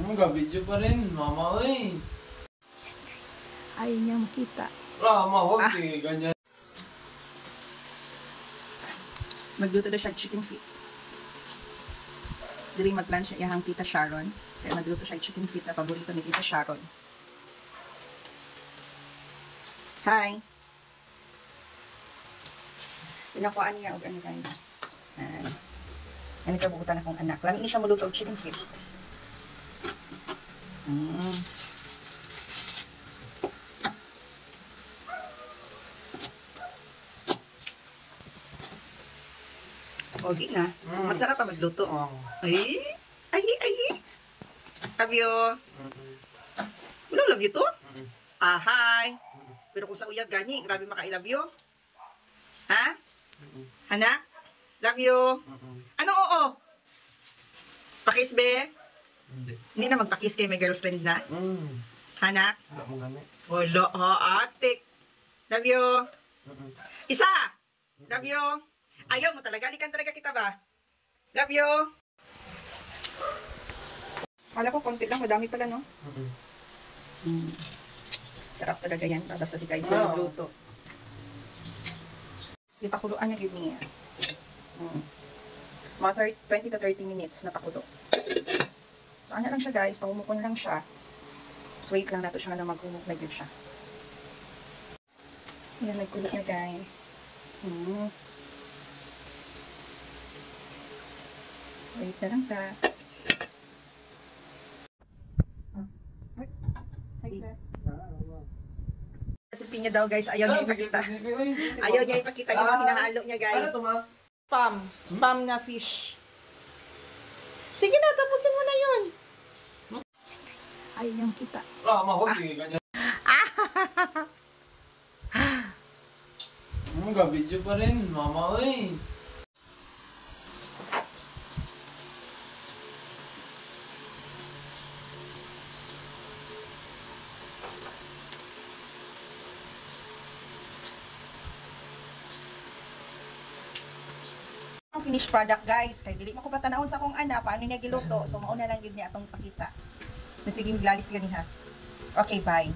Ga-video pa rin, mama, eh. Ayaw niya makita. Huwag sige, ganyan. Magluto daw siya chicken feet. Dili mag-lunch siya iyang Tita Sharon. Kaya magluto siya chicken feet na paborito ni Tita Sharon. Hi! Pinakuhaan niya og ano guys. Ano kabukutan akong anak. Lami ni siya maluto og chicken feet. Ogi na. Masarap pa magluto. Ay! Love you. Love you to? Hi. Pero kung sa uyab gani, grabe maka-I-love you. Ha? Anak? Love you. Ano oo? Pakis be? Hindi na magpakis kay may girlfriend na. Anak? Wala ha, atik. Love you. Isa! Love you. Ayaw mo talaga. Alikan talaga kita ba? Love you. Kala ko konti lang. Madami pala, no? Sarap talaga yan. Basta si Kaisi magluto. Di pakuluan na yun niya. Mga 20 to 30 minutes na pakulo. So, ano lang siya guys. Pahumukon lang siya. So, wait lang nato siya na maghumok na yun siya. Yan, nagkulo na guys. Wait na lang ta. Recipe niya daw guys, ayaw niya ipakita. Ayaw niya ipakita yung mga hinahalo niya guys. Spam na fish. Sige na, tapusin mo na yun. Ayaw niyang kita. Huwag sige, ganyan. Ga-video pa rin, mama, eh. Ang finished product guys, kay dili mo ko patanawon sa akong ana paano niya giluto. So mauna lang gid niya atong pakita. Sige, miglalis gani ha. Okay, bye.